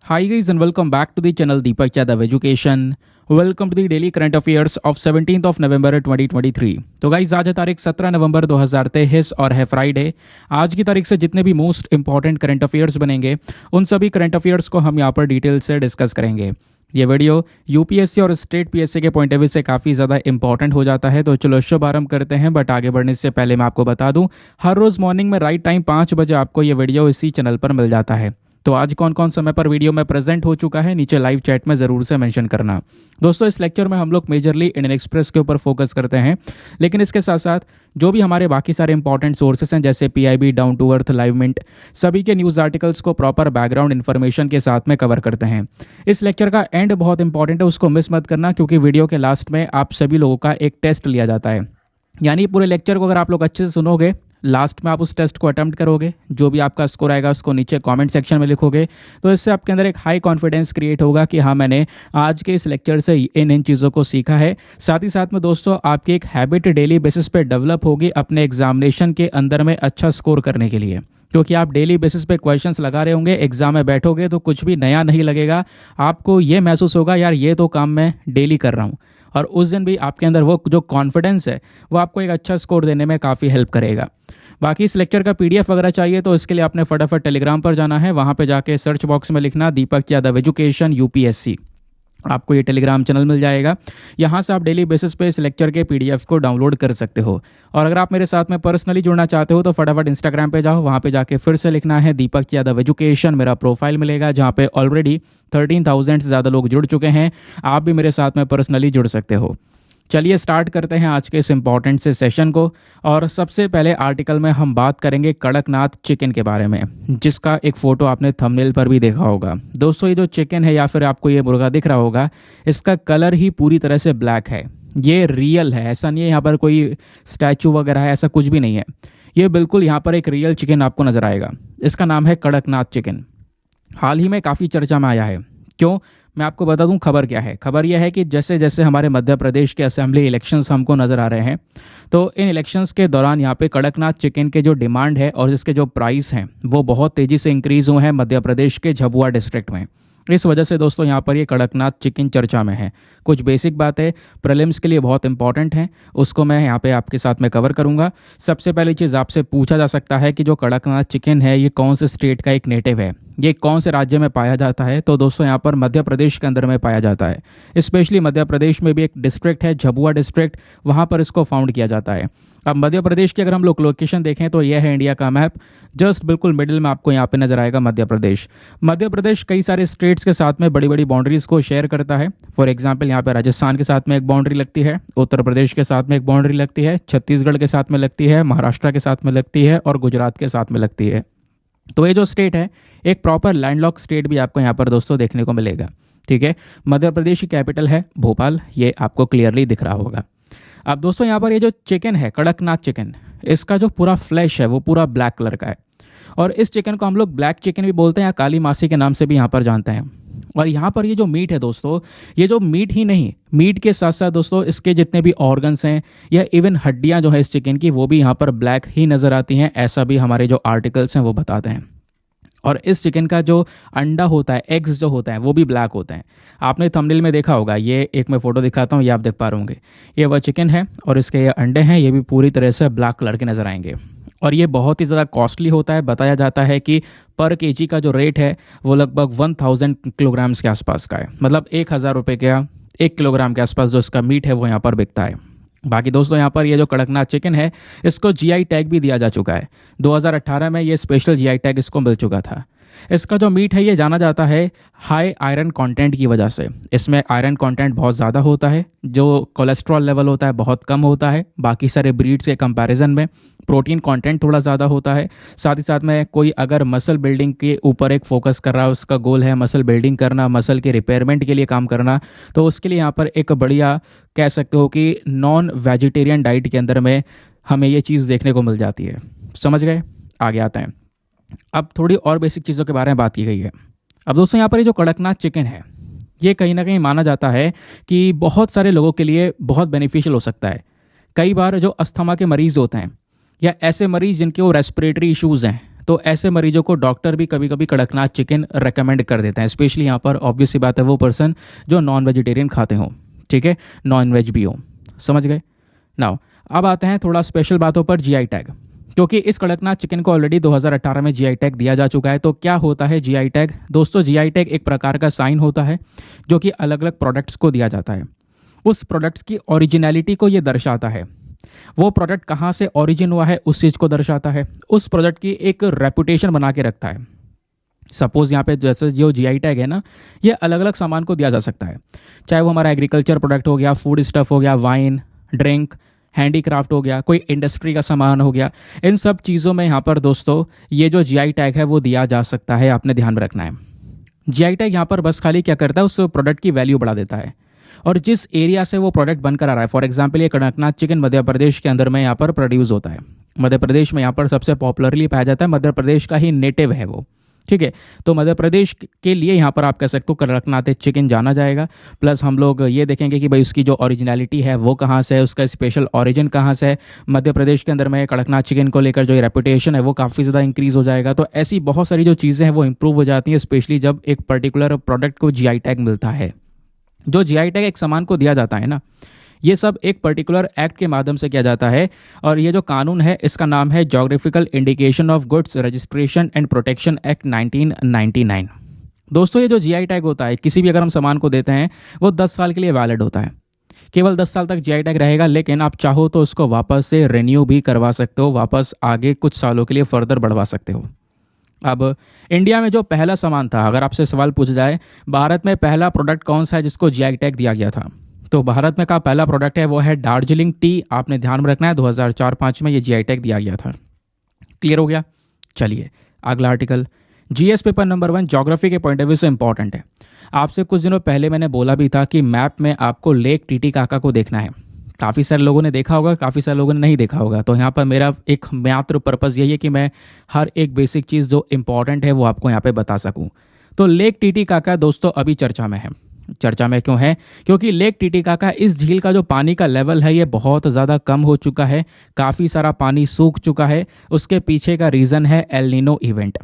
Hi guys and welcome back to the channel Deepak Yadav Education. Welcome to the daily current affairs of 17 November 2023। तो guys आज है तारीख 17 November 2023 और है Friday. आज की तारीख से जितने भी मोस्ट इंपॉर्टेंट करंट अफेयर्स बनेंगे उन सभी करंट अफेयर्स को हम यहाँ पर डिटेल से डिस्कस करेंगे। ये वीडियो यूपीएससी और स्टेट पीएससी के पॉइंट ऑफ व्यू से काफ़ी ज़्यादा इंपॉर्टेंट हो जाता है। तो चलो शुभ आरंभ करते हैं। बट आगे बढ़ने से पहले मैं आपको बता दूं, हर रोज़ मॉर्निंग में राइट टाइम 5 बजे आपको ये वीडियो इसी चैनल पर मिल जाता है। तो आज कौन कौन समय पर वीडियो में प्रेजेंट हो चुका है नीचे लाइव चैट में ज़रूर से मेंशन करना। दोस्तों इस लेक्चर में हम लोग मेजरली इंडियन एक्सप्रेस के ऊपर फोकस करते हैं, लेकिन इसके साथ साथ जो भी हमारे बाकी सारे इंपॉर्टेंट सोर्सेस हैं जैसे PIB, Down To Earth, Live Mint, सभी के न्यूज़ आर्टिकल्स को प्रॉपर बैकग्राउंड इन्फॉर्मेशन के साथ में कवर करते हैं। इस लेक्चर का एंड बहुत इंपॉर्टेंट है, उसको मिस मत करना, क्योंकि वीडियो के लास्ट में आप सभी लोगों का एक टेस्ट लिया जाता है। यानी पूरे लेक्चर को अगर आप लोग अच्छे से सुनोगे, लास्ट में आप उस टेस्ट को अटेम्प्ट करोगे, जो भी आपका स्कोर आएगा उसको नीचे कमेंट सेक्शन में लिखोगे, तो इससे आपके अंदर एक हाई कॉन्फिडेंस क्रिएट होगा कि हाँ मैंने आज के इस लेक्चर से इन चीज़ों को सीखा है। साथ ही साथ में दोस्तों आपकी एक हैबिट डेली बेसिस पे डेवलप होगी अपने एग्जामिनेशन के अंदर में अच्छा स्कोर करने के लिए, क्योंकि आप डेली बेसिस पे क्वेश्चंस लगा रहे होंगे। एग्जाम में बैठोगे तो कुछ भी नया नहीं लगेगा, आपको ये महसूस होगा यार ये तो काम मैं डेली कर रहा हूँ, और उस दिन भी आपके अंदर वो जो कॉन्फिडेंस है वो आपको एक अच्छा स्कोर देने में काफ़ी हेल्प करेगा। बाकी इस लेक्चर का पीडीएफ वगैरह चाहिए तो इसके लिए आपने फटाफट टेलीग्राम पर जाना है। वहाँ पे जाके सर्च बॉक्स में लिखना दीपक यादव एजुकेशन यूपीएससी, आपको ये टेलीग्राम चैनल मिल जाएगा। यहाँ से आप डेली बेसिस पे इस लेक्चर के पीडीएफ को डाउनलोड कर सकते हो। और अगर आप मेरे साथ में पर्सनली जुड़ना चाहते हो तो फटाफट इंस्टाग्राम पे जाओ, वहाँ पे जाके फिर से लिखना है दीपक यादव एजुकेशन। मेरा प्रोफाइल मिलेगा जहाँ पे ऑलरेडी 13,000 से ज़्यादा लोग जुड़ चुके हैं। आप भी मेरे साथ में पर्सनली जुड़ सकते हो। चलिए स्टार्ट करते हैं आज के इस इम्पॉर्टेंट से सेशन को। और सबसे पहले आर्टिकल में हम बात करेंगे कड़कनाथ चिकन के बारे में, जिसका एक फ़ोटो आपने थंबनेल पर भी देखा होगा। दोस्तों ये जो चिकन है या फिर आपको ये मुर्गा दिख रहा होगा, इसका कलर ही पूरी तरह से ब्लैक है। ये रियल है, ऐसा नहीं है यहाँ पर कोई स्टैचू वगैरह है, ऐसा कुछ भी नहीं है। ये बिल्कुल यहाँ पर एक रियल चिकन आपको नज़र आएगा। इसका नाम है कड़कनाथ चिकन। हाल ही में काफ़ी चर्चा में आया है। क्यों, मैं आपको बता दूं खबर क्या है। खबर यह है कि जैसे जैसे हमारे मध्य प्रदेश के असेंबली इलेक्शंस हमको नज़र आ रहे हैं, तो इन इलेक्शंस के दौरान यहाँ पे कड़कनाथ चिकन के जो डिमांड है और इसके जो प्राइस हैं वो बहुत तेज़ी से इंक्रीज़ हुए हैं मध्य प्रदेश के झाबुआ डिस्ट्रिक्ट में। इस वजह से दोस्तों यहाँ पर ये कड़कनाथ चिकन चर्चा में है। कुछ बेसिक बातें प्रीलिम्स के लिए बहुत इंपॉर्टेंट हैं, उसको मैं यहाँ पे आपके साथ में कवर करूँगा। सबसे पहली चीज़ आपसे पूछा जा सकता है कि जो कड़कनाथ चिकन है ये कौन से स्टेट का एक नेटिव है, ये कौन से राज्य में पाया जाता है। तो दोस्तों यहाँ पर मध्य प्रदेश के अंदर में पाया जाता है। स्पेशली मध्य प्रदेश में भी एक डिस्ट्रिक्ट है झाबुआ डिस्ट्रिक्ट, वहाँ पर इसको फाउंड किया जाता है। अब मध्य प्रदेश की अगर हम लोग लोकेशन देखें तो यह है इंडिया का मैप, जस्ट बिल्कुल मिडिल में आपको यहाँ पे नजर आएगा मध्य प्रदेश। मध्य प्रदेश कई सारे स्टेट्स के साथ में बड़ी बड़ी बाउंड्रीज को शेयर करता है। फॉर एग्जांपल यहाँ पे राजस्थान के साथ में एक बाउंड्री लगती है, उत्तर प्रदेश के साथ में एक बाउंड्री लगती है, छत्तीसगढ़ के साथ में लगती है, महाराष्ट्र के साथ में लगती है और गुजरात के साथ में लगती है। तो ये जो स्टेट है एक प्रॉपर लैंडलॉक स्टेट भी आपको यहाँ पर दोस्तों देखने को मिलेगा। ठीक है, मध्य प्रदेश की कैपिटल है भोपाल, ये आपको क्लियरली दिख रहा होगा। अब दोस्तों यहाँ पर ये जो चिकन है कड़कनाथ चिकन, इसका जो पूरा फ्लैश है वो पूरा ब्लैक कलर का है। और इस चिकन को हम लोग ब्लैक चिकन भी बोलते हैं या काली मासी के नाम से भी यहाँ पर जानते हैं। और यहाँ पर ये जो मीट है दोस्तों, ये जो मीट ही नहीं, मीट के साथ साथ दोस्तों इसके जितने भी ऑर्गन्स हैं या इवन हड्डियाँ जो है इस चिकन की, वो भी यहाँ पर ब्लैक ही नज़र आती हैं। ऐसा भी हमारे जो आर्टिकल्स हैं वो बताते हैं। और इस चिकन का जो अंडा होता है, एग्स जो होता है, वो भी ब्लैक होते हैं। आपने थंबनेल में देखा होगा, ये एक मैं फ़ोटो दिखाता हूँ, ये आप देख पा रहे होंगे, ये वह चिकन है और इसके ये अंडे हैं, ये भी पूरी तरह से ब्लैक कलर के नज़र आएंगे। और ये बहुत ही ज़्यादा कॉस्टली होता है। बताया जाता है कि पर केजी का जो रेट है वो लगभग 1000 किलोग्राम्स के आसपास का है, मतलब 1000 रुपये का 1 किलोग्राम के आसपास जो इसका मीट है वो यहाँ पर बिकता है। बाकी दोस्तों यहाँ पर ये जो कड़कनाथ चिकन है इसको जीआई टैग भी दिया जा चुका है। 2018 में ये स्पेशल जीआई टैग इसको मिल चुका था। इसका जो मीट है ये जाना जाता है हाई आयरन कंटेंट की वजह से। इसमें आयरन कंटेंट बहुत ज़्यादा होता है, जो कोलेस्ट्रॉल लेवल होता है बहुत कम होता है बाकी सारे ब्रीड्स के कंपैरिजन में। प्रोटीन कंटेंट थोड़ा ज़्यादा होता है। साथ ही साथ में कोई अगर मसल बिल्डिंग के ऊपर एक फोकस कर रहा है, उसका गोल है मसल बिल्डिंग करना, मसल के रिपेयरमेंट के लिए काम करना, तो उसके लिए यहाँ पर एक बढ़िया कह सकते हो कि नॉन वेजिटेरियन डाइट के अंदर में हमें ये चीज़ देखने को मिल जाती है। समझ गए? आगे आते हैं। अब थोड़ी और बेसिक चीज़ों के बारे में बात की गई है। अब दोस्तों यहाँ पर ये जो कड़कनाथ चिकन है ये कहीं ना कहीं माना जाता है कि बहुत सारे लोगों के लिए बहुत बेनिफिशियल हो सकता है। कई बार जो अस्थमा के मरीज़ होते हैं या ऐसे मरीज़ जिनके वो रेस्पिरेटरी इश्यूज़ हैं, तो ऐसे मरीजों को डॉक्टर भी कभी कभी कड़कनाथ चिकन रेकमेंड कर देते हैं, स्पेशली यहाँ पर ऑब्वियस सी बात है वो पर्सन जो नॉन वेजिटेरियन खाते हो, ठीक है, नॉन वेज भी हो। समझ गए। नाउ अब आते हैं थोड़ा स्पेशल बातों पर, जीआई टैग। क्योंकि इस कड़कनाथ चिकन को ऑलरेडी 2018 में जीआई टैग दिया जा चुका है। तो क्या होता है जीआई टैग? दोस्तों जीआई टैग एक प्रकार का साइन होता है जो कि अलग अलग प्रोडक्ट्स को दिया जाता है। उस प्रोडक्ट्स की ओरिजिनलिटी को ये दर्शाता है, वो प्रोडक्ट कहाँ से ओरिजिन हुआ है उस चीज़ को दर्शाता है, उस प्रोडक्ट की एक रेपुटेशन बना के रखता है। सपोज यहाँ पे जैसे जो जीआई टैग है ना, ये अलग अलग सामान को दिया जा सकता है, चाहे वो हमारा एग्रीकल्चर प्रोडक्ट हो गया, फूड स्टफ हो गया, वाइन, ड्रिंक, हैंडीक्राफ्ट हो गया, कोई इंडस्ट्री का सामान हो गया। इन सब चीज़ों में यहाँ पर दोस्तों ये जो जीआई टैग है वो दिया जा सकता है, आपने ध्यान में रखना है। जीआई टैग यहाँ पर बस खाली क्या करता है, उस प्रोडक्ट की वैल्यू बढ़ा देता है और जिस एरिया से वो प्रोडक्ट बनकर आ रहा है। फॉर एग्जाम्पल ये कड़कनाथ चिकन मध्य प्रदेश के अंदर में यहाँ पर प्रोड्यूस होता है, मध्य प्रदेश में यहाँ पर सबसे पॉपुलरली पाया जाता है, मध्य प्रदेश का ही नेटिव है वो, ठीक है। तो मध्य प्रदेश के लिए यहाँ पर आप कह सकते हो कड़कनाथ चिकन जाना जाएगा। प्लस हम लोग ये देखेंगे कि भाई उसकी जो ओरिजिनलिटी है वो कहाँ से है, उसका स्पेशल ओरिजिन कहाँ से है। मध्य प्रदेश के अंदर में कड़कनाथ चिकन को लेकर जो रेपुटेशन है वो काफ़ी ज़्यादा इंक्रीज़ हो जाएगा। तो ऐसी बहुत सारी जो चीज़ें हैं वो इंप्रूव हो जाती हैं, स्पेशली जब एक पर्टिकुलर प्रोडक्ट को जीआई टैग मिलता है। जो जीआई टैग एक सामान को दिया जाता है ना, ये सब एक पर्टिकुलर एक्ट के माध्यम से किया जाता है और ये जो कानून है इसका नाम है geographical indication of goods registration and protection act 1999। दोस्तों ये जो जीआई टैग होता है किसी भी अगर हम सामान को देते हैं वो 10 साल के लिए वैलिड होता है, केवल 10 साल तक जीआई टैग रहेगा। लेकिन आप चाहो तो उसको वापस से रिन्यू भी करवा सकते हो, वापस आगे कुछ सालों के लिए फर्दर बढ़वा सकते हो। अब इंडिया में जो पहला सामान था, अगर आपसे सवाल पूछा जाए भारत में पहला प्रोडक्ट कौन सा है जिसको जीआई टैग दिया गया था, तो भारत में का पहला प्रोडक्ट है वो है दार्जिलिंग टी। आपने ध्यान में रखना है 2004-05 में ये जीआई टैग दिया गया था। क्लियर हो गया। चलिए अगला article, GS paper number 1 geography के पॉइंट ऑफ व्यू से इंपॉर्टेंट है। आपसे कुछ दिनों पहले मैंने बोला भी था कि मैप में आपको लेक टीटीकाका को देखना है। काफ़ी सारे लोगों ने देखा होगा, काफ़ी सारे लोगों ने नहीं देखा होगा। तो यहाँ पर मेरा एक मात्र पर्पज़ यही है कि मैं हर एक बेसिक चीज़ जो इंपॉर्टेंट है वो आपको यहाँ पे बता सकूँ। तो लेक टीटीकाका दोस्तों अभी चर्चा में है। चर्चा में क्यों है? क्योंकि लेक टीटीकाका इस झील का जो पानी का लेवल है ये बहुत ज़्यादा कम हो चुका है, काफ़ी सारा पानी सूख चुका है। उसके पीछे का रीज़न है एल नीनो इवेंट,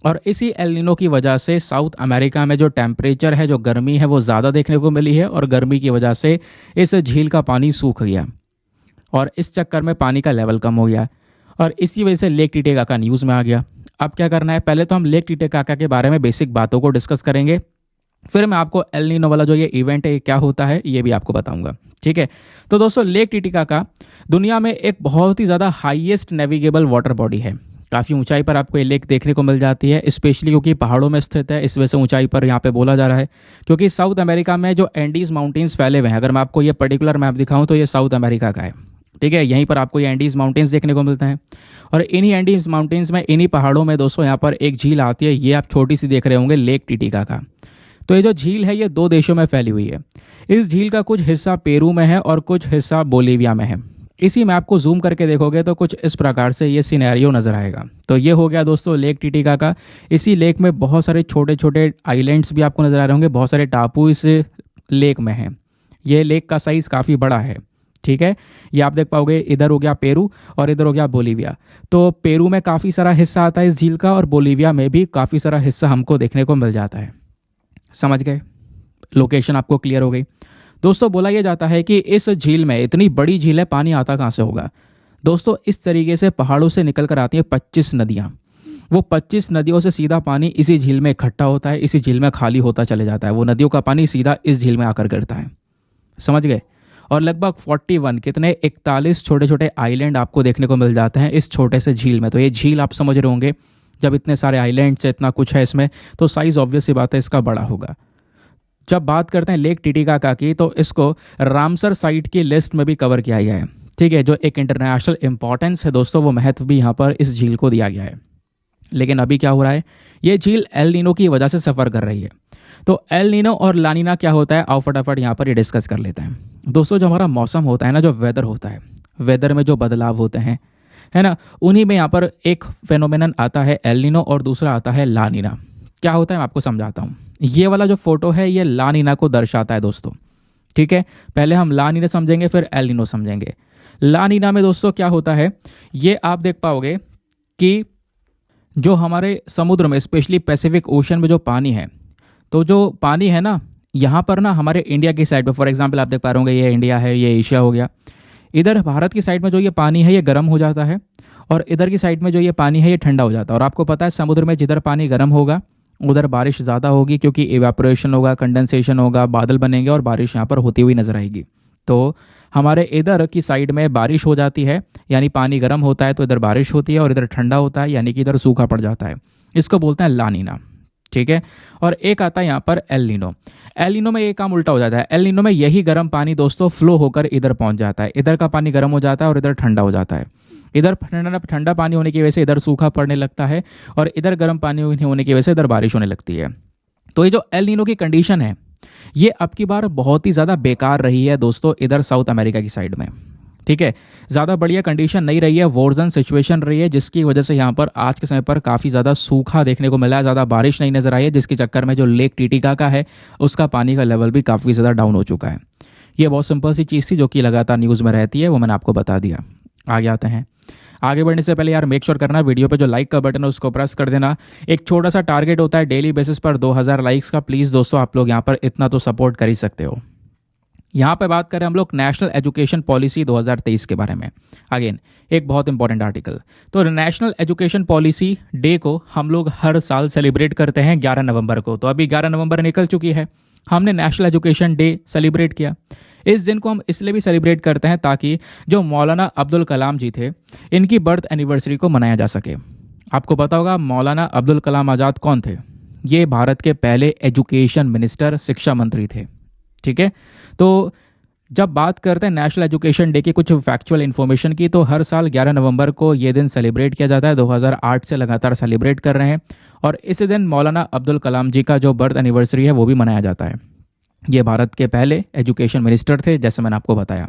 और इसी एल नीनो की वजह से साउथ अमेरिका में जो टेम्परेचर है, जो गर्मी है वो ज़्यादा देखने को मिली है और गर्मी की वजह से इस झील का पानी सूख गया और इस चक्कर में पानी का लेवल कम हो गया और इसी वजह से लेक टीटीकाका न्यूज़ में आ गया। अब क्या करना है, पहले तो हम लेक टीटीकाका के बारे में बेसिक बातों को डिस्कस करेंगे, फिर मैं आपको एल नीनो वाला जो ये इवेंट है क्या होता है ये भी आपको बताऊंगा, ठीक है। तो दोस्तों लेक टीटीकाका दुनिया में एक बहुत ही ज़्यादा हाईएस्ट नेविगेबल वाटर बॉडी है। काफ़ी ऊंचाई पर आपको ये लेक देखने को मिल जाती है, स्पेशली क्योंकि पहाड़ों में स्थित है, इस वजह से ऊंचाई पर यहाँ पे बोला जा रहा है। क्योंकि साउथ अमेरिका में जो एंडीज माउंटेन्स फैले हुए हैं, अगर मैं आपको ये पर्टिकुलर मैप दिखाऊं तो ये साउथ अमेरिका का है, ठीक है। यहीं पर आपको ये एंडीज माउंटेन्स देखने को मिलते हैं और इन्हीं एंडीज माउंटेन्स में, इन्हीं पहाड़ों में दोस्तों यहाँ पर एक झील आती है, ये आप छोटी सी देख रहे होंगे लेक टीटीकाका। तो ये जो झील है ये 2 देशों में फैली हुई है। इस झील का कुछ हिस्सा पेरू में है और कुछ हिस्सा बोलीविया में है। इसी मैप को जूम करके देखोगे तो कुछ इस प्रकार से ये सिनेरियो नजर आएगा। तो ये हो गया दोस्तों लेक टीटीकाका। इसी लेक में बहुत सारे छोटे छोटे आइलैंड्स भी आपको नजर आ रहे होंगे, बहुत सारे टापू इस लेक में हैं। ये लेक का साइज़ काफ़ी बड़ा है, ठीक है। ये आप देख पाओगे, इधर हो गया पेरू और इधर हो गया बोलीविया। तो पेरू में काफ़ी सारा हिस्सा आता है इस झील का और बोलीविया में भी काफ़ी सारा हिस्सा हमको देखने को मिल जाता है। समझ गए? लोकेशन आपको क्लियर हो गई। दोस्तों बोला यह जाता है कि इस झील में, इतनी बड़ी झील है, पानी आता कहाँ से होगा? दोस्तों इस तरीके से पहाड़ों से निकल कर आती हैं 25 नदियाँ। वो 25 नदियों से सीधा पानी इसी झील में इकट्ठा होता है, इसी झील में खाली होता चले जाता है। वो नदियों का पानी सीधा इस झील में आकर गिरता है। समझ गए? और लगभग 41 कितने 41 छोटे छोटे आइलैंड आपको देखने को मिल जाते हैं इस छोटे से झील में। तो ये झील आप समझ रहे होंगे, जब इतने सारे आइलैंड्स है, इतना कुछ है इसमें, तो साइज़ ऑब्वियस सी बात है इसका बड़ा होगा। जब बात करते हैं लेक टीटीकाका की तो इसको रामसर साइट की लिस्ट में भी कवर किया गया है, ठीक है। जो एक इंटरनेशनल इंपॉर्टेंस है दोस्तों, वो महत्व भी यहाँ पर इस झील को दिया गया है। लेकिन अभी क्या हो रहा है, ये झील एल नीनो की वजह से सफ़र कर रही है। तो एल नीनो और लानिना क्या होता है, आओ फटाफट यहाँ पर ये डिस्कस कर लेते हैं। दोस्तों जो हमारा मौसम होता है ना, जो वेदर होता है, वेदर में जो बदलाव होते हैं, है ना, उन्हीं में यहाँ पर एक फेनोमेनन आता है एल नीनो और दूसरा आता है लानिना। क्या होता है मैं आपको समझाता हूँ। ये वाला जो फोटो है ये लानिना को दर्शाता है दोस्तों, ठीक है। पहले हम लानिना समझेंगे फिर एल नीनो समझेंगे। लानिना में दोस्तों क्या होता है, ये आप देख पाओगे कि जो हमारे समुद्र में स्पेशली पैसिफिक ओशन में जो पानी है, तो जो पानी है ना, यहाँ पर ना हमारे इंडिया की साइड पे फॉर एग्जांपल आप देख पा रहे होंगे, ये इंडिया है, ये एशिया हो गया। इधर भारत की साइड में जो ये पानी है ये गर्म हो जाता है, और इधर की साइड में जो ये पानी है ये ठंडा हो जाता है। और आपको पता है समुद्र में जिधर पानी गर्म होगा उधर बारिश ज़्यादा होगी, क्योंकि इवेपोरेशन होगा, कंडेंसेशन होगा, बादल बनेंगे और बारिश यहाँ पर होती हुई नजर आएगी। तो हमारे इधर की साइड में बारिश हो जाती है, यानी पानी गर्म होता है तो इधर बारिश होती है, और इधर ठंडा होता है यानी कि इधर सूखा पड़ जाता है। इसको बोलते हैं ला नीना, ठीक है। और एक आता है यहाँ पर एल नीनो। एल नीनो में ये काम उल्टा हो जाता है। एल नीनो में यही गर्म पानी दोस्तों फ्लो होकर इधर पहुंच जाता है, इधर का पानी गर्म हो जाता है और इधर ठंडा हो जाता है। इधर ठंडा पानी होने की वजह से इधर सूखा पड़ने लगता है, और इधर गर्म पानी होने की वजह से इधर बारिश होने लगती है। तो ये जो एल नीनो की कंडीशन है ये अब की बार बहुत ही ज़्यादा बेकार रही है दोस्तों इधर साउथ अमेरिका की साइड में, ठीक है। ज़्यादा बढ़िया कंडीशन नहीं रही है, वॉरजन सिचुएशन रही है, जिसकी वजह से यहाँ पर आज के समय पर काफ़ी ज़्यादा सूखा देखने को मिला है, ज़्यादा बारिश नहीं नजर आई है, जिसके चक्कर में जो लेक टिटिकाका है उसका पानी का लेवल भी काफ़ी ज़्यादा डाउन हो चुका है। ये बहुत सिंपल सी चीज़ थी जो कि लगातार न्यूज़ में रहती है, वो मैंने आपको बता दिया। आगे आते हैं। आगे बढ़ने से पहले यार मेक श्योर करना वीडियो पे जो लाइक का बटन है उसको प्रेस कर देना। एक छोटा सा टारगेट होता है डेली बेसिस पर 2000 लाइक्स का। प्लीज़ दोस्तों आप लोग यहाँ पर इतना तो सपोर्ट कर ही सकते हो। यहाँ पे बात करें हम लोग नेशनल एजुकेशन पॉलिसी 2023 के बारे में। अगेन एक बहुत इंपॉर्टेंट आर्टिकल। तो नेशनल एजुकेशन पॉलिसी डे को हम लोग हर साल सेलिब्रेट करते हैं 11 नवंबर को। तो अभी 11 नवंबर निकल चुकी है, हमने नेशनल एजुकेशन डे सेलिब्रेट किया। इस दिन को हम इसलिए भी सेलिब्रेट करते हैं ताकि जो मौलाना अब्दुल कलाम जी थे इनकी बर्थ एनिवर्सरी को मनाया जा सके। आपको पता होगा मौलाना अब्दुल कलाम आज़ाद कौन थे? ये भारत के पहले एजुकेशन मिनिस्टर, शिक्षा मंत्री थे, ठीक है। तो जब बात करते हैं नेशनल एजुकेशन डे की कुछ फैक्चुअल इन्फॉर्मेशन की, तो हर साल 11 नवंबर को ये दिन सेलिब्रेट किया जाता है। 2008 से लगातार सेलिब्रेट कर रहे हैं, और इस दिन मौलाना अब्दुल कलाम जी का जो बर्थ एनिवर्सरी है वो भी मनाया जाता है। ये भारत के पहले एजुकेशन मिनिस्टर थे, जैसे मैंने आपको बताया।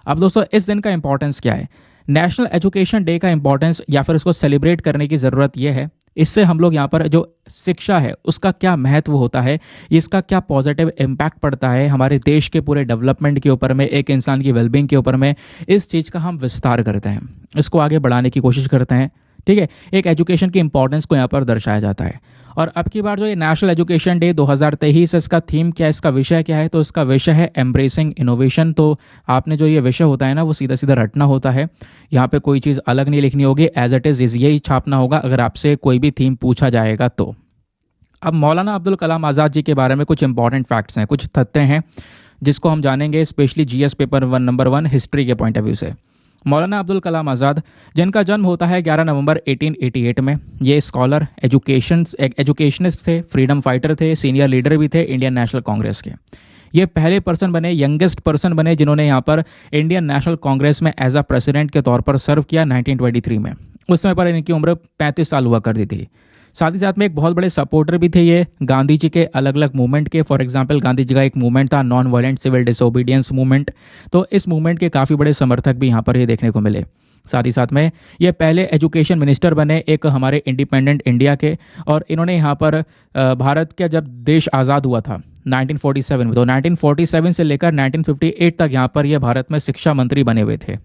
अब दोस्तों इस दिन का इंपॉर्टेंस क्या है? नेशनल एजुकेशन डे का इंपॉर्टेंस या फिर इसको सेलिब्रेट करने की ज़रूरत यह है, इससे हम लोग यहाँ पर जो शिक्षा है उसका क्या महत्व होता है, इसका क्या पॉजिटिव इम्पैक्ट पड़ता है हमारे देश के पूरे डेवलपमेंट के ऊपर में, एक इंसान की वेलबींग के ऊपर में, इस चीज़ का हम विस्तार करते हैं, इसको आगे बढ़ाने की कोशिश करते हैं, ठीक है। एक एजुकेशन की इंपॉर्टेंस को यहाँ पर दर्शाया जाता है। और अब की बार जो ये नेशनल एजुकेशन डे 2023 इसका थीम क्या है, इसका विषय क्या है? तो इसका विषय है एम्ब्रेसिंग इनोवेशन। तो आपने जो ये विषय होता है ना वो सीधा सीधा रटना होता है, यहाँ पे कोई चीज़ अलग नहीं लिखनी होगी, एज इट इज़ यही छापना होगा अगर आपसे कोई भी थीम पूछा जाएगा तो। अब मौलाना अब्दुल कलाम आज़ाद जी के बारे में कुछ इंपॉर्टेंट फैक्ट्स हैं, कुछ तथ्य हैं जिसको हम जानेंगे, specially GS paper 1 number 1 history के पॉइंट ऑफ व्यू से। मौलाना अब्दुल कलाम आज़ाद जिनका जन्म होता है 11 नवंबर 1888 में, ये स्कॉलर, एजुकेशनिस्ट थे, फ्रीडम फाइटर थे, सीनियर लीडर भी थे इंडियन नेशनल कांग्रेस के। ये पहले पर्सन बने, यंगेस्ट पर्सन बने जिन्होंने यहाँ पर इंडियन नेशनल कांग्रेस में एज अ प्रेसिडेंट के तौर पर सर्व किया 1923 में। उस समय पर इनकी उम्र 35 साल हुआ करती थी। साथ ही साथ में एक बहुत बड़े सपोर्टर भी थे ये गांधी जी के अलग अलग मूवमेंट के। फॉर एग्जांपल गांधी जी का एक मूवमेंट था non violent civil disobedience movement, तो इस मूवमेंट के काफ़ी बड़े समर्थक भी यहाँ पर ये देखने को मिले। साथ ही साथ में ये पहले एजुकेशन मिनिस्टर बने एक हमारे इंडिपेंडेंट इंडिया के, और इन्होंने यहाँ पर भारत का जब देश आज़ाद हुआ था 1947 में, तो 1947 से लेकर 1958 तक यहाँ पर ये भारत में शिक्षा मंत्री बने हुए थे।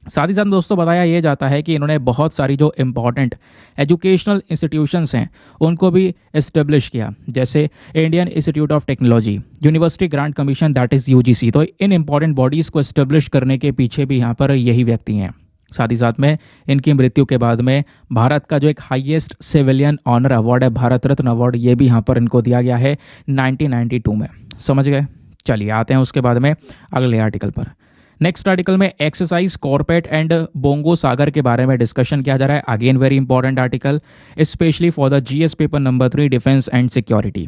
साथ ही साथ दोस्तों बताया ये जाता है कि इन्होंने बहुत सारी जो इम्पॉर्टेंट एजुकेशनल इंस्टीट्यूशंस हैं उनको भी इस्टेब्लिश किया, जैसे Indian institute of technology, university grant commission that is UGC. तो इन इंपॉर्टेंट बॉडीज़ को इस्टेब्लिश करने के पीछे भी यहाँ पर यही व्यक्ति हैं। साथ ही साथ में इनकी मृत्यु के बाद में भारत का जो एक हाईएस्ट सिविलियन ऑनर अवार्ड है भारत रत्न अवार्ड, ये भी यहाँ पर इनको दिया गया है 1992 में। समझ गए? चलिए आते हैं उसके बाद में अगले आर्टिकल पर। नेक्स्ट आर्टिकल में एक्सरसाइज कॉर्पेट एंड बोंगो सागर के बारे में डिस्कशन किया जा रहा है। Again very important article, specially for the GS paper number 3 defence and security.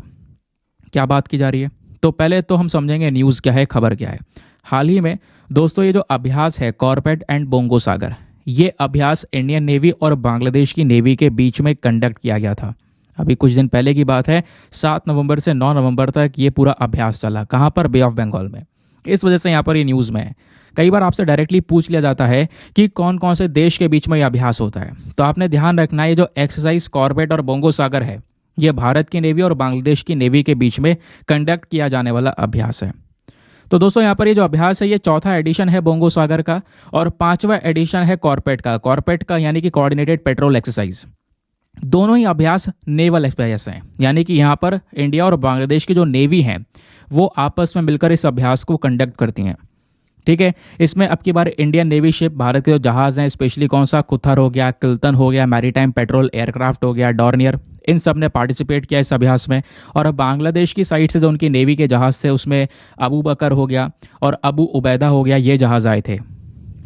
क्या बात की जा रही है? तो पहले तो हम समझेंगे न्यूज़ क्या है, खबर क्या है। हाल ही में दोस्तों ये जो अभ्यास है कॉर्पेट एंड बोंगो सागर, ये अभ्यास इंडियन नेवी और बांग्लादेश की नेवी के बीच में कंडक्ट किया गया था। अभी कुछ दिन पहले की बात है, 7 नवंबर से 9 नवंबर तक ये पूरा अभ्यास चला। कहाँ पर? बे ऑफ बंगाल में। इस वजह से यहाँ पर ये न्यूज़ में है। कई बार आपसे डायरेक्टली पूछ लिया जाता है कि कौन कौन से देश के बीच में ये अभ्यास होता है, तो आपने ध्यान रखना है ये जो एक्सरसाइज कॉर्पेट और बोंगो सागर है ये भारत की नेवी और बांग्लादेश की नेवी के बीच में कंडक्ट किया जाने वाला अभ्यास है। तो दोस्तों यहाँ पर ये जो अभ्यास है ये चौथा एडिशन है बोंगो सागर का, और 5वां एडिशन है कॉर्पेट का। कॉर्पेट का यानी कि कोऑर्डिनेटेड पेट्रोल एक्सरसाइज। दोनों ही अभ्यास नेवल अभ्यास हैं, यानी कि यहाँ पर इंडिया और बांग्लादेश की जो नेवी हैं वो आपस में मिलकर इस अभ्यास को कंडक्ट करती हैं। ठीक है, इसमें अब की बार इंडियन नेवी शिप, भारत के जो जहाज़ हैं, स्पेशली कौन सा, कुथर हो गया, किल्तन हो गया, मैरीटाइम पेट्रोल एयरक्राफ्ट हो गया, डॉर्नियर, इन सब ने पार्टिसिपेट किया इस अभ्यास में। और अब बांग्लादेश की साइड से जो उनकी नेवी के जहाज़ थे उसमें अबू बकर हो गया और अबू उबैदा हो गया, ये जहाज़ आए थे।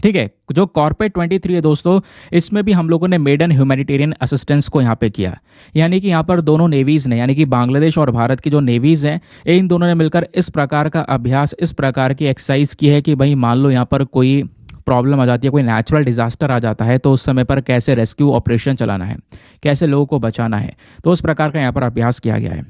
ठीक है, जो कॉर्पेट 23 है दोस्तों, इसमें भी हम लोगों ने मेडन ह्यूमैनिटेरियन असिस्टेंस को यहाँ पे किया, यानी कि यहाँ पर दोनों नेवीज़ ने, यानी कि बांग्लादेश और भारत की जो नेवीज़ हैं, इन दोनों ने मिलकर इस प्रकार का अभ्यास, इस प्रकार की एक्सरसाइज की है कि भाई मान लो यहाँ पर कोई प्रॉब्लम आ जाती है, कोई नेचुरल डिजास्टर आ जाता है, तो उस समय पर कैसे रेस्क्यू ऑपरेशन चलाना है, कैसे लोगों को बचाना है, तो उस प्रकार का यहाँ पर अभ्यास किया गया है।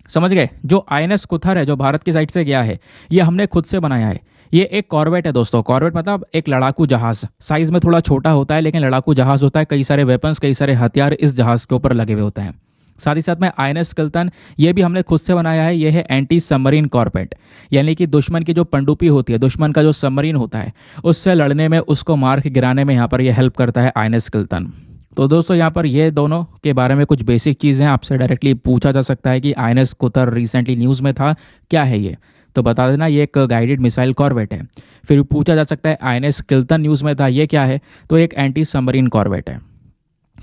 समझ गए। जो INS कुथर है जो भारत की साइड से गया है, ये हमने खुद से बनाया है। ये एक कॉर्वेट है दोस्तों। कॉर्वेट मतलब एक लड़ाकू जहाज, साइज में थोड़ा छोटा होता है लेकिन लड़ाकू जहाज होता है। कई सारे वेपन्स, कई सारे हथियार इस जहाज के ऊपर लगे हुए होते हैं। साथ ही साथ में INS किल्तन, ये भी हमने खुद से बनाया है। ये है एंटी सबमरीन कॉर्वेट, यानी कि दुश्मन की जो पनडुब्बी होती है, दुश्मन का जो सबमरीन होता है, उससे लड़ने में, उसको मार के गिराने में यहाँ पर ये हेल्प करता है INS किल्तन। तो दोस्तों यहाँ पर ये दोनों के बारे में कुछ बेसिक चीज़ें आपसे डायरेक्टली पूछा जा सकता है कि INS कुतर रिसेंटली न्यूज़ में था, क्या है ये, तो बता देना ये एक गाइडेड मिसाइल कॉर्वेट है। फिर पूछा जा सकता है INS किल्तन न्यूज़ में था, ये क्या है, तो एक एंटी सबमरीन कॉर्वेट है।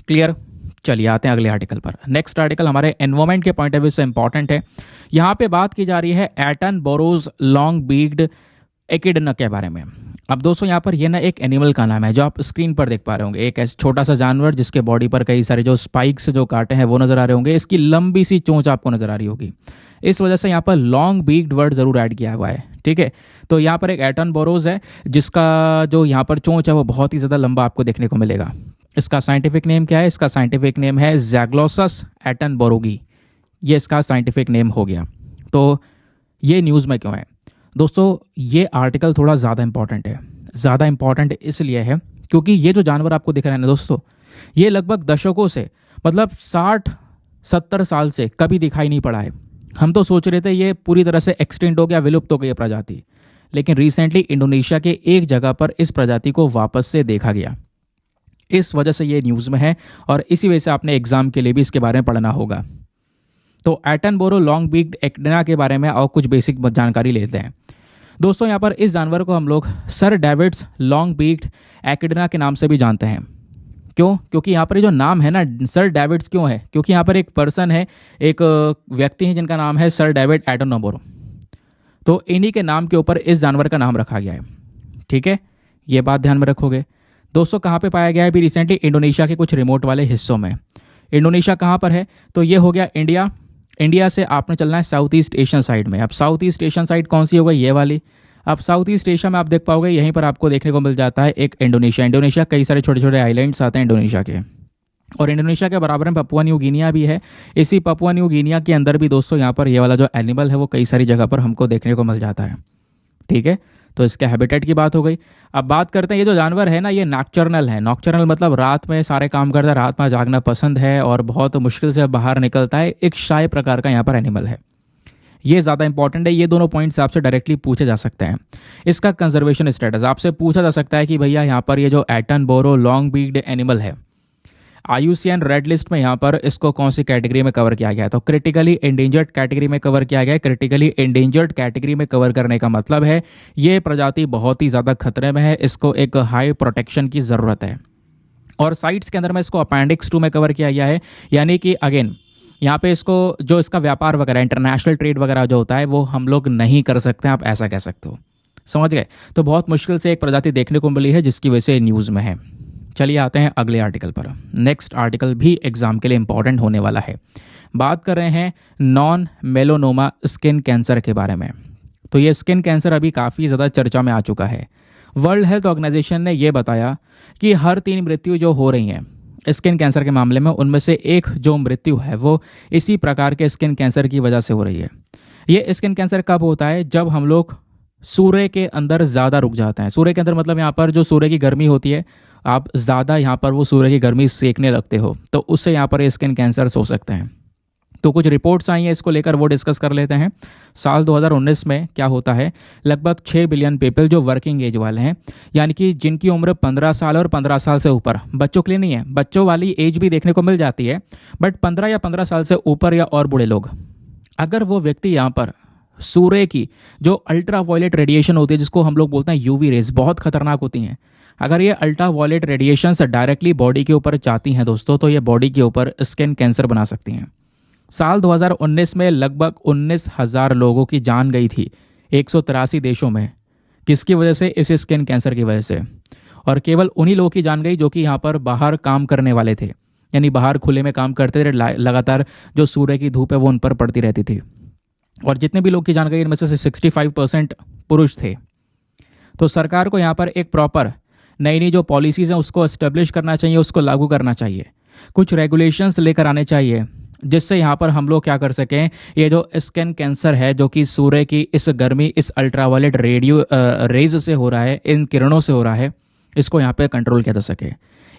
क्लियर। चलिए आते हैं अगले आर्टिकल पर। नेक्स्ट आर्टिकल हमारे एनवायरमेंट के पॉइंट ऑफ व्यू से इंपॉर्टेंट है। यहाँ पे बात की जा रही है एटनबरोज लॉन्ग बीक्ड एकिडना के बारे में। अब दोस्तों यहाँ पर ये ना एक एनिमल का नाम है जो आप स्क्रीन पर देख पा रहे होंगे। एक छोटा सा जानवर जिसके बॉडी पर कई सारे जो स्पाइक्स जो कांटे हैं वो नजर आ रहे होंगे। इसकी लंबी सी चोंच आपको नजर आ रही होगी, इस वजह से यहाँ पर लॉन्ग बीक्ड वर्ड जरूर ऐड किया हुआ है। ठीक है, तो यहाँ पर एक एटनबरोज है जिसका जो यहाँ पर चोंच है वो बहुत ही ज़्यादा लंबा आपको देखने को मिलेगा। इसका साइंटिफिक नेम क्या है? इसका साइंटिफिक नेम है ज़ैग्लोसस एटनबरोगी। ये इसका साइंटिफिक नेम हो गया। तो ये न्यूज़ में क्यों है दोस्तों? ये आर्टिकल थोड़ा ज़्यादा इंपॉर्टेंट है। ज़्यादा इंपॉर्टेंट इसलिए है क्योंकि ये जो जानवर आपको दिख रहा है ना दोस्तों, ये लगभग दशकों से, मतलब 60-70 साल से कभी दिखाई नहीं पड़ा है। हम तो सोच रहे थे ये पूरी तरह से एक्सटिंक्ट हो गया, विलुप्त हो गई ये प्रजाति, लेकिन रिसेंटली इंडोनेशिया के एक जगह पर इस प्रजाति को वापस से देखा गया। इस वजह से ये न्यूज़ में है और इसी वजह से आपने एग्जाम के लिए भी इसके बारे में पढ़ना होगा। तो एटनबरो लॉन्ग बीक्ड एकिडना के बारे में और कुछ बेसिक जानकारी लेते हैं दोस्तों। यहाँ पर इस जानवर को हम लोग सर डेविड्स लॉन्ग बीक्ड एकिडना के नाम से भी जानते हैं। क्यों? क्योंकि यहाँ पर जो नाम है ना, सर डेविड्स क्यों है? क्योंकि यहाँ पर एक पर्सन है, एक व्यक्ति है जिनका नाम है सर डेविड एटनबरो। तो इन्हीं के नाम के ऊपर इस जानवर का नाम रखा गया है। ठीक है, ये बात ध्यान में रखोगे दोस्तों। कहाँ पे पाया गया है? अभी रिसेंटली इंडोनेशिया के कुछ रिमोट वाले हिस्सों में। इंडोनेशिया कहाँ पर है? तो ये हो गया इंडिया। इंडिया से आपने चलना है साउथ ईस्ट एशियन साइड में। अब साउथ ईस्ट एशियन साइड कौन सी होगी? ये वाली। अब साउथ ईस्ट एशिया में आप देख पाओगे यहीं पर आपको देखने को मिल जाता है एक इंडोनेशिया। इंडोनेशिया कई सारे छोटे छोटे आइलैंड्स आते हैं इंडोनेशिया के, और इंडोनेशिया के बराबर में पपुआ न्यू गिनिया भी है। इसी पपुआ न्यू गिनिया के अंदर भी दोस्तों यहाँ पर ये वाला जो एनिमल है वो कई सारी जगह पर हमको देखने को मिल जाता है। ठीक है, तो इसके हैबिटेट की बात हो गई। अब बात करते हैं, ये जो जानवर है ना, ये नॉकटर्नल है। नॉकटर्नल मतलब रात में सारे काम करता है, रात में जागना पसंद है और बहुत मुश्किल से बाहर निकलता है। एक शाय प्रकार का यहाँ पर एनिमल है। ये ज़्यादा इंपॉर्टेंट है। ये दोनों पॉइंट्स आपसे डायरेक्टली पूछे जा सकते हैं। इसका कंजर्वेशन स्टेटस आपसे पूछा जा सकता है कि भैया यहाँ पर ये जो एटनबरो लॉन्ग बीक्ड एनिमल है, IUCN रेड लिस्ट में यहाँ पर इसको कौन सी कैटेगरी में कवर किया गया है? तो क्रिटिकली एंडेंजर्ड कैटेगरी में कवर किया गया है। क्रिटिकली एंडेंजर्ड कैटेगरी में कवर करने का मतलब है ये प्रजाति बहुत ही ज़्यादा खतरे में है, इसको एक हाई प्रोटेक्शन की ज़रूरत है। और साइट्स के अंदर में इसको अपेंडिक्स 2 में कवर किया गया है, यानी कि अगेन यहाँ पे इसको जो इसका व्यापार वगैरह, इंटरनेशनल ट्रेड वगैरह जो होता है वो हम लोग नहीं कर सकते हैं, आप ऐसा कह सकते हो। समझ गए? तो बहुत मुश्किल से एक प्रजाति देखने को मिली है जिसकी वजह से न्यूज़ में है। चलिए आते हैं अगले आर्टिकल पर। नेक्स्ट आर्टिकल भी एग्जाम के लिए इंपॉर्टेंट होने वाला है। बात कर रहे हैं नॉन मेलोनोमा स्किन कैंसर के बारे में। तो ये स्किन कैंसर अभी काफ़ी ज़्यादा चर्चा में आ चुका है। वर्ल्ड हेल्थ ऑर्गेनाइजेशन ने ये बताया कि हर 3 मृत्यु जो हो रही हैं स्किन कैंसर के मामले में, उनमें से एक जो मृत्यु है वो इसी प्रकार के स्किन कैंसर की वजह से हो रही है। ये स्किन कैंसर कब होता है? जब हम लोग सूर्य के अंदर ज़्यादा रुक जाते हैं। सूर्य के अंदर मतलब यहाँ पर जो सूर्य की गर्मी होती है, आप ज़्यादा यहाँ पर वो सूर्य की गर्मी सेकने लगते हो, तो उससे यहाँ पर स्किन कैंसर हो सकते हैं। तो कुछ रिपोर्ट्स आई हैं इसको लेकर, वो डिस्कस कर लेते हैं। साल 2019 में क्या होता है, लगभग 6 बिलियन पीपल जो वर्किंग एज वाले हैं, यानी कि जिनकी उम्र 15 साल और 15 साल से ऊपर, बच्चों के लिए नहीं है, बच्चों वाली एज भी देखने को मिल जाती है, बट 15 या 15 साल से ऊपर या और बूढ़े लोग, अगर वो व्यक्ति यहाँ पर सूर्य की जो अल्ट्रा वायलेट रेडिएशन होती है, जिसको हम लोग बोलते हैं यूवी रेज, बहुत खतरनाक होती हैं, अगर ये ultra violet radiation directly body के ऊपर जाती हैं दोस्तों, तो ये बॉडी के ऊपर स्किन कैंसर बना सकती हैं। साल 2019 में लगभग 19,000 लोगों की जान गई थी 183 देशों में। किसकी वजह से? इस स्किन कैंसर की वजह से। और केवल उन्हीं लोगों की जान गई जो कि यहाँ पर बाहर काम करने वाले थे, यानी बाहर खुले में काम करते थे, लगातार जो सूर्य की धूप है वो उन पर पड़ती रहती थी। और जितने भी लोग की जान गई इनमें से 65% पुरुष थे। तो सरकार को यहाँ पर एक प्रॉपर नई नई जो पॉलिसीज़ हैं उसको एस्टेब्लिश करना चाहिए, उसको लागू करना चाहिए, कुछ रेगुलेशंस लेकर आने चाहिए, जिससे यहाँ पर हम लोग क्या कर सकें, ये जो स्किन कैंसर है जो कि सूर्य की इस गर्मी, इस अल्ट्रावायलेट रेडियो रेज से हो रहा है, इन किरणों से हो रहा है, इसको यहाँ पे कंट्रोल किया जा सके।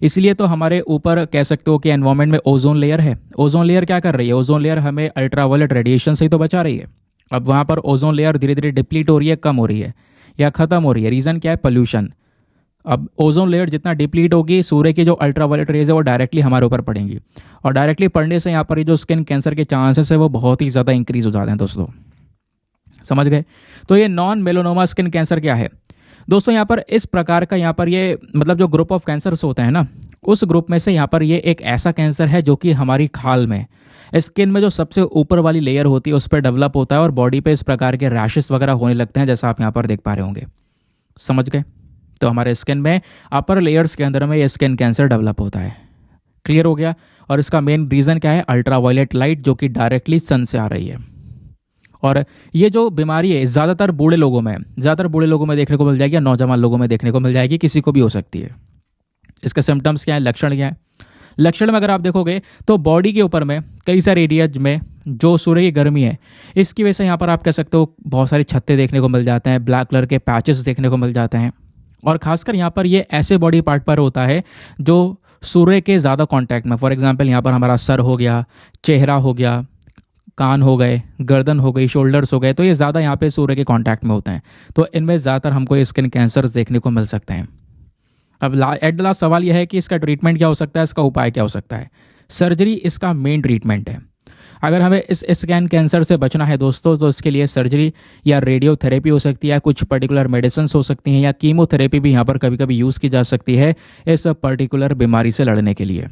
इसलिए तो हमारे ऊपर कह सकते हो कि एनवायरनमेंट में ओजोन लेयर है। ओजोन लेयर क्या कर रही है? ओजोन लेयर हमें अल्ट्रावायलेट रेडिएशन से ही तो बचा रही है। अब वहाँ पर ओजोन लेयर धीरे धीरे डिप्लीट हो रही है, कम हो रही है या ख़त्म हो रही है। रीज़न क्या है? पोल्यूशन। अब ओजोन लेयर जितना डिप्लीट होगी, सूर्य की जो अल्ट्रावायलेट रेज है वो डायरेक्टली हमारे ऊपर पड़ेंगी, और डायरेक्टली पड़ने से यहाँ पर ये जो स्किन कैंसर के चांसेस है वो बहुत ही ज़्यादा इंक्रीज हो जाते हैं दोस्तों। समझ गए? तो ये नॉन मेलानोमा स्किन कैंसर क्या है दोस्तों? यहाँ पर इस प्रकार का, यहाँ पर ये मतलब जो ग्रुप ऑफ कैंसर्स होते हैं ना, उस ग्रुप में से यहाँ पर ये एक ऐसा कैंसर है जो कि हमारी खाल में, स्किन में जो सबसे ऊपर वाली लेयर होती है उस पर डेवलप होता है, और बॉडी पे इस प्रकार के रैशेस वगैरह होने लगते हैं, जैसा आप यहाँ पर देख पा रहे होंगे। समझ गए? तो हमारे स्किन में अपर लेयर्स के अंदर में ये स्किन कैंसर डेवलप होता है। क्लियर हो गया? और इसका मेन रीज़न क्या है? अल्ट्रावायलेट लाइट जो कि डायरेक्टली सन से आ रही है। और ये जो बीमारी है ज़्यादातर बूढ़े लोगों में देखने को मिल जाएगी, या नौजवान लोगों में देखने को मिल जाएगी, किसी को भी हो सकती है। इसके सिम्टम्स क्या है, लक्षण क्या है? लक्षण में अगर आप देखोगे तो बॉडी के ऊपर में कई सारे एरियाज में जो सूर्य की गर्मी है इसकी वजह से यहाँ पर आप कह सकते हो बहुत सारे छत्ते देखने को मिल जाते हैं, ब्लैक कलर के पैचेस देखने को मिल जाते हैं। और खासकर यहाँ पर ये ऐसे बॉडी पार्ट पर होता है जो सूर्य के ज़्यादा कांटेक्ट में, फॉर एग्जांपल यहाँ पर हमारा सर हो गया, चेहरा हो गया, कान हो गए, गर्दन हो गई, शोल्डर्स हो गए, तो ये ज़्यादा यहाँ पे सूर्य के कांटेक्ट में होते हैं। तो इनमें ज़्यादातर हमको ये स्किन कैंसर देखने को मिल सकते हैं। अब एट द लास्ट सवाल यह है कि इसका ट्रीटमेंट क्या हो सकता है, इसका उपाय क्या हो सकता है? सर्जरी इसका मेन ट्रीटमेंट है। अगर हमें इस स्किन कैंसर से बचना है दोस्तों, तो इसके लिए सर्जरी या रेडियोथेरेपी हो सकती है, कुछ पर्टिकुलर मेडिसिन हो सकती हैं, या कीमोथेरेपी भी यहाँ पर कभी कभी यूज़ की जा सकती है इस पर्टिकुलर बीमारी से लड़ने के लिए।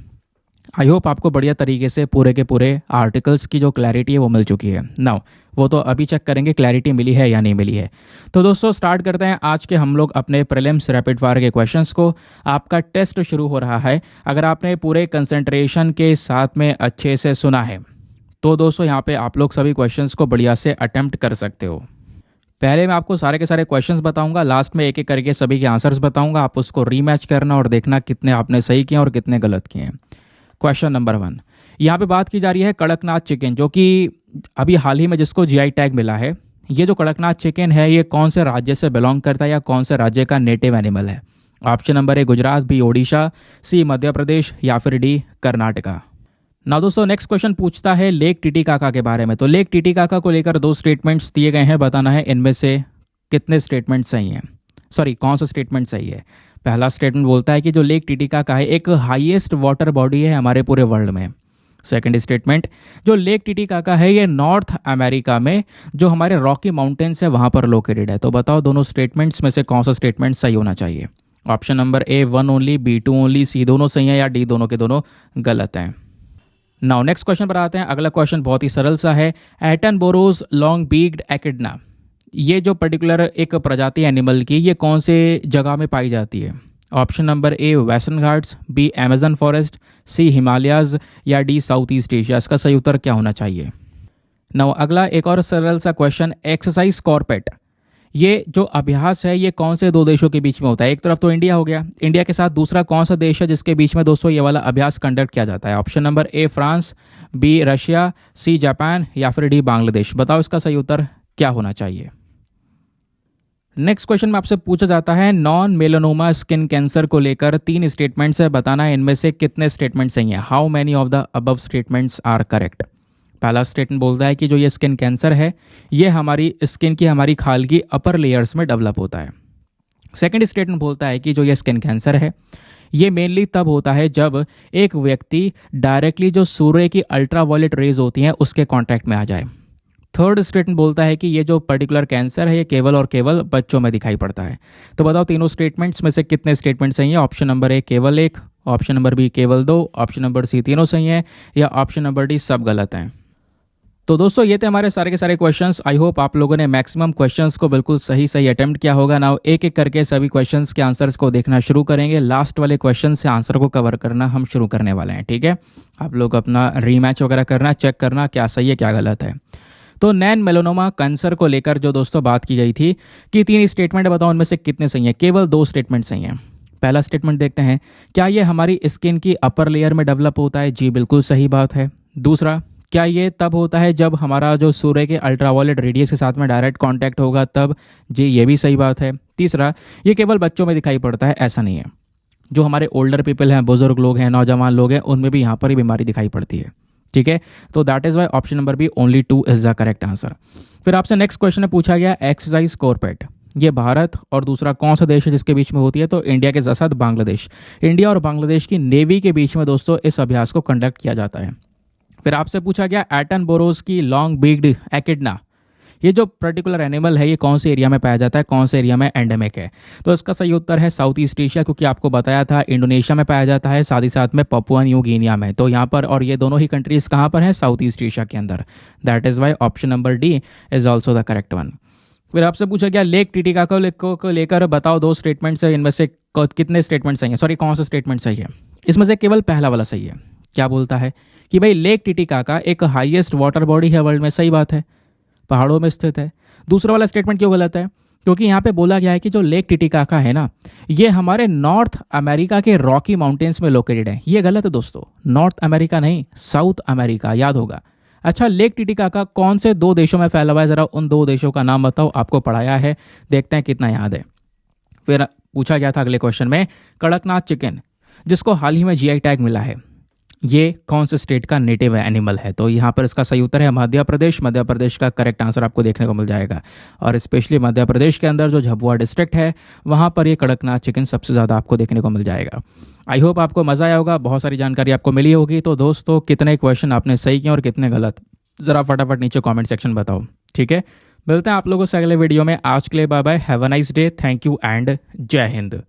आई होप आपको बढ़िया तरीके से पूरे के पूरे आर्टिकल्स की जो क्लैरिटी है वो मिल चुकी है। नाउ वो तो अभी चेक करेंगे क्लैरिटी मिली है या नहीं मिली है। तो दोस्तों स्टार्ट करते हैं आज के हम लोग अपने प्रीलिम्स रैपिड फायर के क्वेश्चंस को। आपका टेस्ट शुरू हो रहा है। अगर आपने पूरे कंसंट्रेशन के साथ में अच्छे से सुना है तो दोस्तों यहाँ पे आप लोग सभी क्वेश्चंस को बढ़िया से अटेम्प्ट कर सकते हो। पहले मैं आपको सारे के सारे क्वेश्चंस बताऊंगा, लास्ट में एक एक करके सभी के आंसर्स बताऊंगा। आप उसको रीमैच करना और देखना कितने आपने सही किए और कितने गलत किए। क्वेश्चन नंबर 1, यहाँ पे बात की जा रही है कड़कनाथ चिकन, जो कि अभी हाल ही में जिसको जीआई टैग मिला है। ये जो कड़कनाथ चिकन है ये कौन से राज्य से बिलोंग करता है या कौन से राज्य का नेटिव एनिमल है? Option number A Gujarat, B Odisha, C Madhya Pradesh या फिर डी कर्नाटका। ना दोस्तों नेक्स्ट क्वेश्चन पूछता है लेक टिटिकाका के बारे में। तो लेक टिटिकाका को लेकर 2 स्टेटमेंट्स दिए गए हैं, बताना है इनमें से कितने स्टेटमेंट सही हैं, सॉरी कौन सा स्टेटमेंट सही है। पहला स्टेटमेंट बोलता है कि जो लेक टिटिकाका है एक हाईएस्ट वाटर बॉडी है हमारे पूरे वर्ल्ड में। सेकंड स्टेटमेंट, जो लेक टिटिकाका है ये नॉर्थ अमेरिका में जो हमारे रॉकी माउंटेन्स है वहाँ पर लोकेटेड है। तो बताओ दोनों स्टेटमेंट्स में से कौन सा स्टेटमेंट सही होना चाहिए? Option number A 1 only, B 2 only, C दोनों सही है या डी दोनों के दोनों गलत हैं। नाउ नेक्स्ट क्वेश्चन पर आते हैं। अगला क्वेश्चन बहुत ही सरल सा है। एटनबोरोस लॉन्ग बीक्ड एकिडना, ये जो पर्टिकुलर एक प्रजाति एनिमल की ये कौन से जगह में पाई जाती है? Option number A Western Ghats, B Amazon forest, C Himalayas या डी साउथ ईस्ट एशिया। इसका सही उत्तर क्या होना चाहिए? नाउ अगला एक और सरल सा क्वेश्चन, एक्सरसाइज कॉर्पेट, ये जो अभ्यास है ये कौन से 2 देशों के बीच में होता है? एक तरफ तो इंडिया हो गया, इंडिया के साथ दूसरा कौन सा देश है जिसके बीच में दोस्तों ये वाला अभ्यास कंडक्ट किया जाता है? Option number A France, B Russia, C Japan या फिर डी बांग्लादेश। बताओ इसका सही उत्तर क्या होना चाहिए? नेक्स्ट क्वेश्चन में आपसे पूछा जाता है नॉन मेलानोमा स्किन कैंसर को लेकर 3 स्टेटमेंट्स है, बताना है इनमें से कितने स्टेटमेंट्स सही हैं। How many of the above statements are correct? पहला स्टेटमेंट बोलता है कि जो ये स्किन कैंसर है ये हमारी स्किन की हमारी खाल की अपर लेयर्स में डेवलप होता है। सेकंड स्टेटमेंट बोलता है कि जो ये स्किन कैंसर है ये मेनली तब होता है जब एक व्यक्ति डायरेक्टली जो सूर्य की अल्ट्रावायलेट रेज होती हैं उसके कांटेक्ट में आ जाए। थर्ड स्टेटमेंट बोलता है कि ये जो पर्टिकुलर कैंसर है ये केवल और केवल बच्चों में दिखाई पड़ता है। तो बताओ तीनों स्टेटमेंट्स में से कितने स्टेटमेंट सही हैं? ऑप्शन नंबर ए केवल एक, ऑप्शन नंबर बी केवल दो, ऑप्शन नंबर सी तीनों सही हैं, या ऑप्शन नंबर डी सब गलत हैं। तो दोस्तों ये थे हमारे सारे के सारे क्वेश्चंस। आई होप आप लोगों ने मैक्सिमम क्वेश्चंस को बिल्कुल सही सही अटेम्प्ट किया होगा। नाउ एक एक करके सभी क्वेश्चंस के आंसर्स को देखना शुरू करेंगे। लास्ट वाले क्वेश्चन से आंसर को कवर करना हम शुरू करने वाले हैं, ठीक है? आप लोग अपना रीमैच वगैरह करना, चेक करना क्या सही है क्या गलत है। तो नैन मेलानोमा कैंसर को लेकर जो दोस्तों बात की गई थी कि 3 स्टेटमेंट बताओ उनमें से कितने सही हैं? केवल 2 स्टेटमेंट सही हैं। पहला स्टेटमेंट देखते हैं, क्या ये हमारी स्किन की अपर लेयर में डेवलप होता है? जी बिल्कुल सही बात है। दूसरा, क्या ये तब होता है जब हमारा जो सूर्य के अल्ट्रावायलेट रेडियस के साथ में डायरेक्ट कांटेक्ट होगा तब? जी ये भी सही बात है। तीसरा, ये केवल बच्चों में दिखाई पड़ता है? ऐसा नहीं है, जो हमारे ओल्डर पीपल हैं, बुजुर्ग लोग हैं, नौजवान लोग हैं, उनमें भी यहाँ पर ही बीमारी दिखाई पड़ती है, ठीक है? तो that is why option number B only 2 is the correct answer. फिर आपसे नेक्स्ट क्वेश्चन में पूछा गया एक्सरसाइज कॉर्पेट, ये भारत और दूसरा कौन सा देश है जिसके बीच में होती है? तो इंडिया के साथ बांग्लादेश। इंडिया और बांग्लादेश की नेवी के बीच में दोस्तों इस अभ्यास को कंडक्ट किया जाता है। फिर आपसे पूछा गया एटनबोरोस की लॉन्ग बीक्ड एकिडना, ये जो पर्टिकुलर एनिमल है ये कौन से एरिया में पाया जाता है, कौन से एरिया में एंडेमिक है? तो इसका सही उत्तर है साउथ ईस्ट एशिया, क्योंकि आपको बताया था इंडोनेशिया में पाया जाता है, साथ ही साथ में पपुआ न्यू गिनिया में। तो यहाँ पर, और ये दोनों ही कंट्रीज कहाँ पर हैं? साउथ ईस्ट एशिया के अंदर। That is why option number D is also the correct one. फिर आपसे पूछा गया लेक टिटिका को लेकर बताओ 2 स्टेटमेंट्स है, इनमें से कितने स्टेटमेंट सही है? सॉरी, कौन सा स्टेटमेंट सही है? इसमें से केवल पहला वाला सही है। क्या बोलता है कि भाई लेक टिटिकाका एक हाईएस्ट वाटर बॉडी है वर्ल्ड में। सही बात है, पहाड़ों में स्थित है। दूसरा वाला स्टेटमेंट क्यों गलत है? क्योंकि यहाँ पे बोला गया है कि जो लेक टिटिकाका है ना ये हमारे नॉर्थ अमेरिका के रॉकी माउंटेन्स में लोकेटेड है। ये गलत है दोस्तों, नॉर्थ अमेरिका नहीं, साउथ अमेरिका, याद होगा। अच्छा, लेक टिटिकाका कौन से 2 देशों में फैला हुआ है? जरा उन 2 देशों का नाम बताओ, आपको पढ़ाया है, देखते हैं कितना याद है। फिर पूछा गया था अगले क्वेश्चन में कड़कनाथ चिकन, जिसको हाल ही में जीआई टैग मिला है, ये कौन से स्टेट का नेटिव एनिमल है? तो यहाँ पर इसका सही उत्तर है मध्य प्रदेश। मध्य प्रदेश का करेक्ट आंसर आपको देखने को मिल जाएगा। और स्पेशली मध्य प्रदेश के अंदर जो झाबुआ डिस्ट्रिक्ट है वहाँ पर ये कड़कनाथ चिकन सबसे ज़्यादा आपको देखने को मिल जाएगा। आई होप आपको मज़ा आया होगा, बहुत सारी जानकारी आपको मिली होगी। तो दोस्तों कितने क्वेश्चन आपने सही किए और कितने गलत, ज़रा फटाफट नीचे कॉमेंट सेक्शन बताओ, ठीक है? मिलते हैं आप लोगों से अगले वीडियो में। आज के लिए bye bye, have a nice day, thank you and जय हिंद।